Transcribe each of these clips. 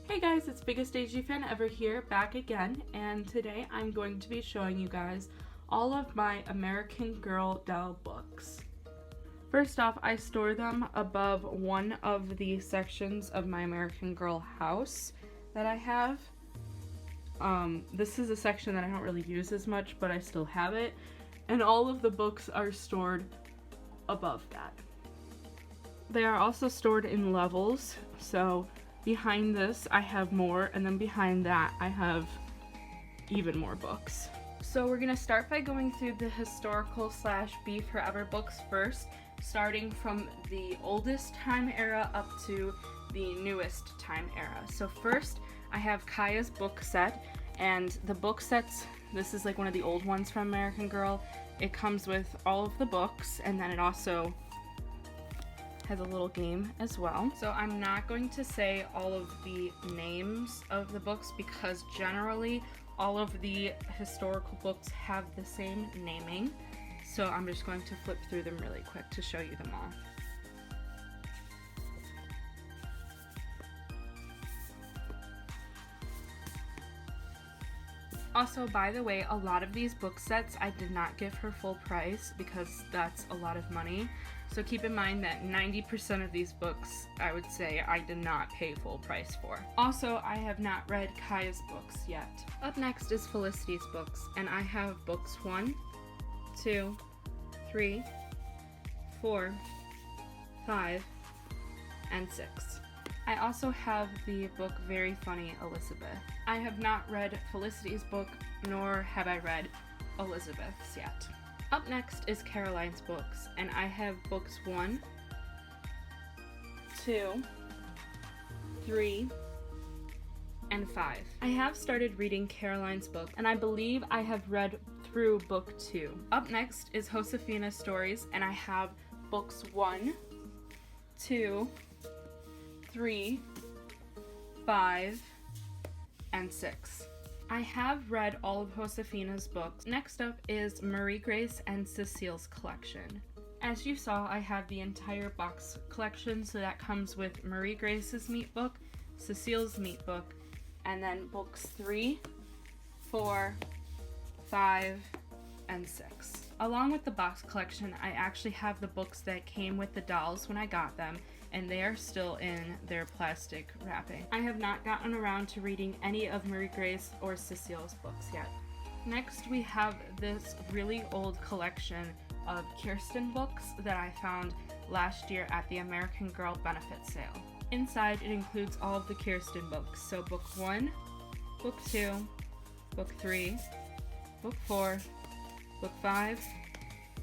Hey guys, it's BiggestAGFanEVer here, back again, and today I'm going to be showing you guys all of my American Girl doll books. First off, I store them above one of the sections of my American Girl house that I have. This is a section that I don't really use as much, but I still have it, and all of the books are stored above that. They are also stored in levels, so behind this I have more, and then behind that I have even more books. So we're gonna start by going through the historical / Be Forever books first, starting from the oldest time era up to the newest time era. So first I have Caius Book Set, and the book sets, this is like one of the old ones from American Girl. It comes with all of the books, and then it also has a little game as well. So I'm not going to say all of the names of the books because generally all of the historical books have the same naming. So I'm just going to flip through them really quick to show you them all. Also, by the way, a lot of these book sets I did not give her full price because that's a lot of money. So keep in mind that 90% of these books, I would say, I did not pay full price for. Also, I have not read Caius Books yet. Up next is Felicity's books, and I have books 1, 2, 3, 4, 5, and 6. I also have the book Very Funny Elizabeth. I have not read Felicity's book, nor have I read Elizabeth's yet. Up next is Caroline's books, and I have books 1, 2, 3, and 5. I have started reading Caroline's book, and I believe I have read through book 2. Up next is Josefina's stories, and I have books 1, 2, 3, 5, and 6. I have read all of Josefina's books. Next up is Marie Grace and Cecile's collection. As you saw, I have the entire box collection, so that comes with Marie Grace's meat book, Cecile's meat book, and then books 3, 4, 5, and 6. Along with the box collection, I actually have the books that came with the dolls when I got them, and they are still in their plastic wrapping. I have not gotten around to reading any of Marie Grace or Cecile's books yet. Next, we have this really old collection of Kirsten books that I found last year at the American Girl benefit sale. Inside, it includes all of the Kirsten books, so book 1, book 2, book 3, book 4, book 5,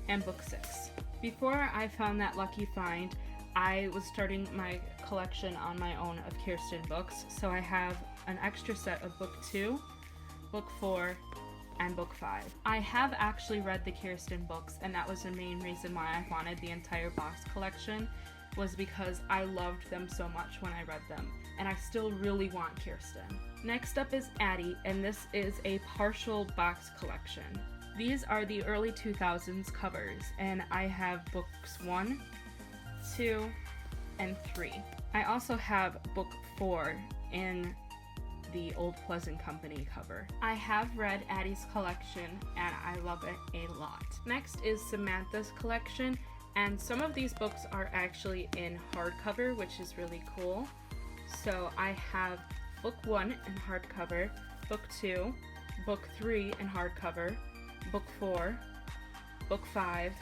and book 6. Before I found that lucky find, I was starting my collection on my own of Kirsten books, so I have an extra set of book 2, book 4, and book 5. I have actually read the Kirsten books, and that was the main reason why I wanted the entire box collection, was because I loved them so much when I read them, and I still really want Kirsten. Next up is Addie, and this is a partial box collection. These are the early 2000s covers, and I have books 1, 2, and 3. I also have book 4 in the Old Pleasant Company cover. I have read Addie's collection, and I love it a lot. Next is Samantha's collection, and some of these books are actually in hardcover, which is really cool. So I have book 1 in hardcover, book 2, book 3 in hardcover, book 4, book 5,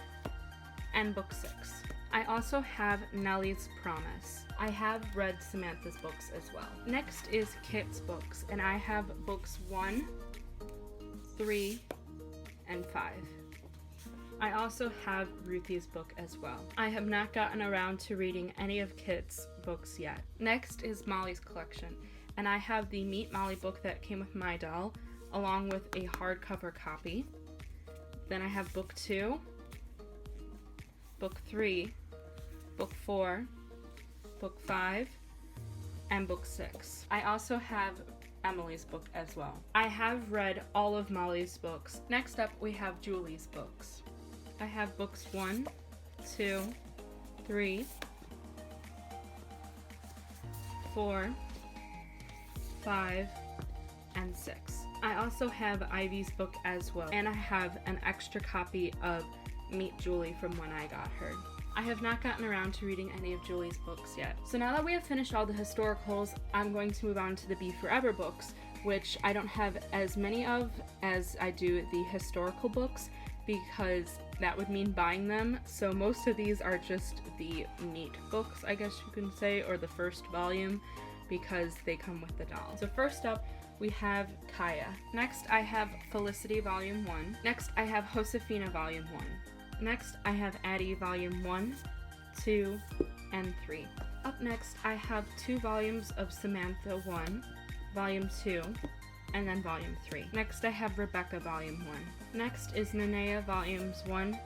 and book 6. I also have Nellie's Promise. I have read Samantha's books as well. Next is Kit's books, and I have books 1, 3, and 5. I also have Ruthie's book as well. I have not gotten around to reading any of Kit's books yet. Next is Molly's collection, and I have the Meet Molly book that came with my doll, along with a hardcover copy. Then I have book 2, book 3, book 4, book 5, and book 6. I also have Emily's book as well. I have read all of Molly's books. Next up, we have Julie's books. I have books 1, 2, 3, 4, 5, and 6. I also have Ivy's book as well, and I have an extra copy of Meet Julie from when I got her. I have not gotten around to reading any of Julie's books yet. So now that we have finished all the historicals, I'm going to move on to the Be Forever books, which I don't have as many of as I do the historical books, because that would mean buying them. So most of these are just the Meet books, I guess you can say, or the first volume, because they come with the doll. So first up, we have Kaya. Next, I have Felicity Volume 1. Next, I have Josefina Volume 1. Next, I have Addie Volume 1, 2, and 3. Up next, I have 2 volumes of Samantha 1, Volume 2, and then Volume 3. Next, I have Rebecca Volume 1. Next is Nanea Volumes 1,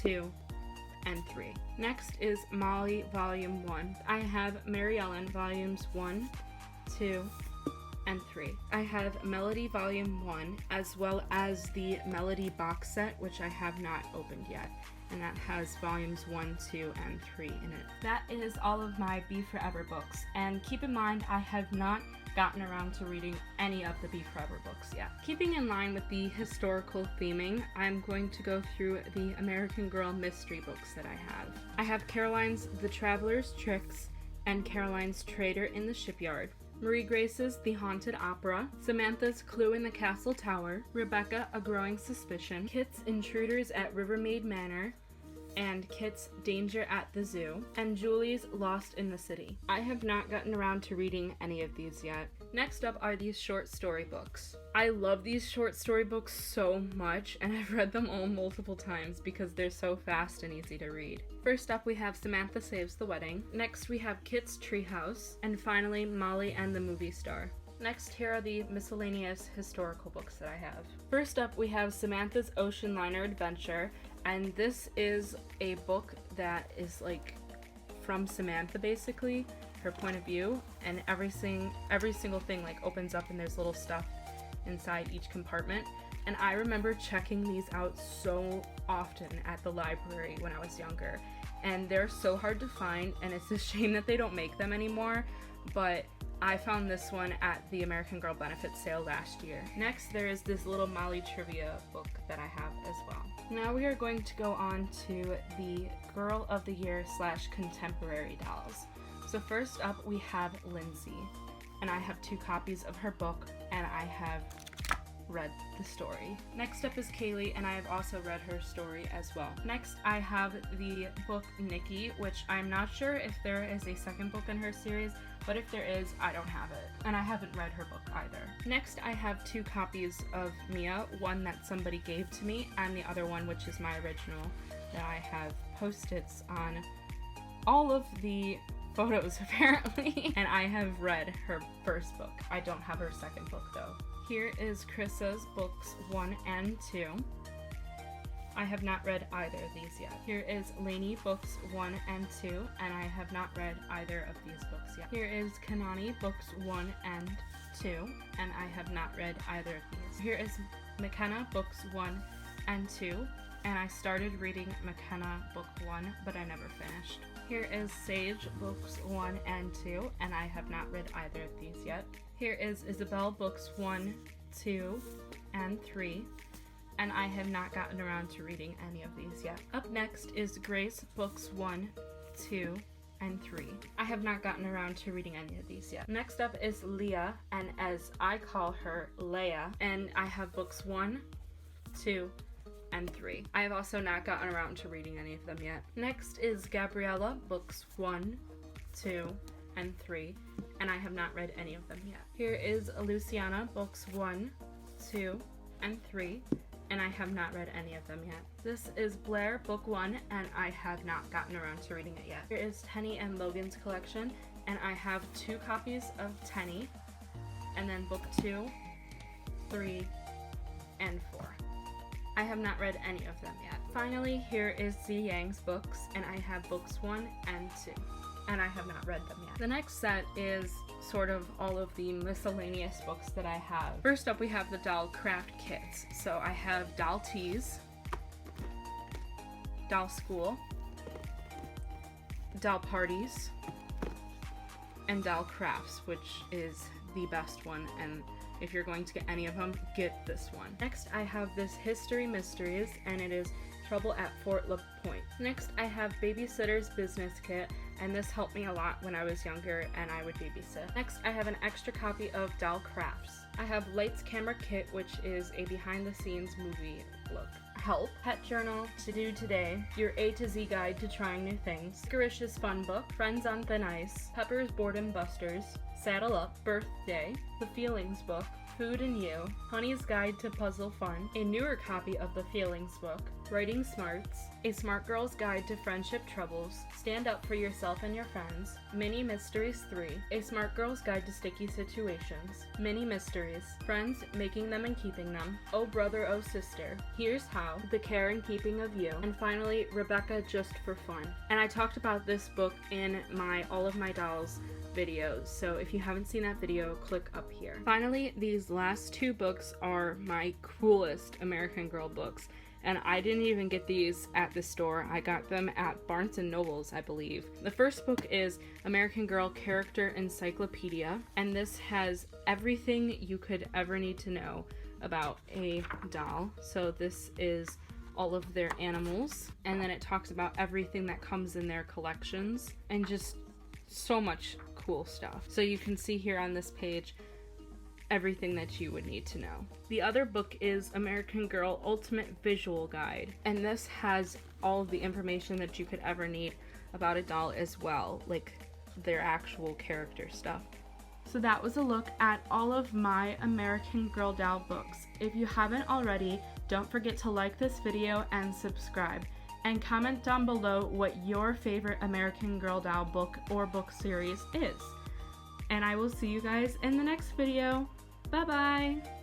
2, and 3. Next is Molly Volume 1. I have Mary Ellen Volumes 1, 2, and 3. I have Melody Volume 1, as well as the Melody Box Set, which I have not opened yet, and that has Volumes 1, 2, and 3 in it. That is all of my Be Forever books, and keep in mind I have not gotten around to reading any of the Be Forever books yet. Keeping in line with the historical theming, I'm going to go through the American Girl mystery books that I have. I have Caroline's The Traveler's Tricks and Caroline's Traitor in the Shipyard, Marie Grace's The Haunted Opera, Samantha's Clue in the Castle Tower, Rebecca, A Growing Suspicion, Kit's Intruders at Rivermaid Manor, and Kit's Danger at the Zoo, and Julie's Lost in the City. I have not gotten around to reading any of these yet. Next up are these short story books. I love these short story books so much, and I've read them all multiple times because they're so fast and easy to read. First up, we have Samantha Saves the Wedding. Next, we have Kit's Treehouse. And finally, Molly and the Movie Star. Next, here are the miscellaneous historical books that I have. First up, we have Samantha's Ocean Liner Adventure, and this is a book that is like from Samantha basically, her point of view, and every single thing like opens up and there's little stuff inside each compartment. And I remember checking these out so often at the library when I was younger, and they're so hard to find, and it's a shame that they don't make them anymore, but I found this one at the American Girl benefit sale last year. Next, there is this little Molly trivia book that I have as well. Now we are going to go on to the Girl of the Year / contemporary dolls. So first up, we have Lindsey, and I have 2 copies of her book, and I have read the story. Next up is Kaylee, and I have also read her story as well. Next, I have the book Nicki, which I'm not sure if there is a second book in her series, but if there is, I don't have it, and I haven't read her book either. Next, I have 2 copies of Mia, one that somebody gave to me, and the other one, which is my original, that I have post-its on all of the photos apparently, and I have read her first book. I don't have her second book though. Here is Chris's books 1 and 2. I have not read either of these yet. Here is Lainey books 1 and 2, and I have not read either of these books yet. Here is Kanani books 1 and 2, and I have not read either of these. Here is McKenna books 1 and 2, and I started reading McKenna book 1, but I never finished. Here is Sage books 1 and 2, and I have not read either of these yet. Here is Isabel books 1, 2, and 3, and I have not gotten around to reading any of these yet. Up next is Grace books 1, 2, and 3. I have not gotten around to reading any of these yet. Next up is Leah, and as I call her, Leia, and I have books 1, 2, and 3. I have also not gotten around to reading any of them yet. Next is Gabriella books 1, 2, and 3, and I have not read any of them yet. Here is Luciana books 1, 2, and 3, and I have not read any of them yet. This is Blair book 1, and I have not gotten around to reading it yet. Here is Tenny and Logan's collection, and I have 2 copies of Tenny, and then book 2, 3, and 4. I have not read any of them yet. Finally, here is Zee Yang's books, and I have books 1 and 2, and I have not read them yet. The next set is sort of all of the miscellaneous books that I have. First up, we have the doll craft kits. So I have Doll Tease, Doll School, Doll Parties, and Doll Crafts, which is the best one, and if you're going to get any of them, get this one. Next, I have this History Mysteries, and it is Trouble at Fort LaPointe. Next, I have Babysitter's Business Kit, and this helped me a lot when I was younger and I would babysit. Next, I have an extra copy of Doll Crafts. I have Lights Camera Kit, which is a behind-the-scenes movie look. Help, Pet Journal, To Do Today, Your A to Z Guide to Trying New Things, Scaricious Fun Book, Friends on Thin Ice, Pepper's Boredom Busters, Saddle Up, Birthday, The Feelings Book, Food and You, Honey's Guide to Puzzle Fun, a newer copy of The Feelings Book, Writing Smarts, A Smart Girl's Guide to Friendship Troubles, Stand Up for Yourself and Your Friends, Mini Mysteries 3, A Smart Girl's Guide to Sticky Situations, Mini Mysteries, Friends, Making Them and Keeping Them, Oh Brother, Oh Sister, Here's How, The Care and Keeping of You, and finally, Rebecca Just for Fun. And I talked about this book in my All of My Dolls videos, so if you haven't seen that video, click up here. Finally, these last two books are my coolest American Girl books, and I didn't even get these at the store. I got them at Barnes & Noble's, I believe. The first book is American Girl Character Encyclopedia, and this has everything you could ever need to know about a doll. So this is all of their animals, and then it talks about everything that comes in their collections, and just so much cool stuff. So you can see here on this page everything that you would need to know. The other book is American Girl Ultimate Visual Guide, and this has all of the information that you could ever need about a doll as well, like their actual character stuff. So that was a look at all of my American Girl doll books. If you haven't already, don't forget to like this video and subscribe. And comment down below what your favorite American Girl doll book or book series is. And I will see you guys in the next video. Bye bye!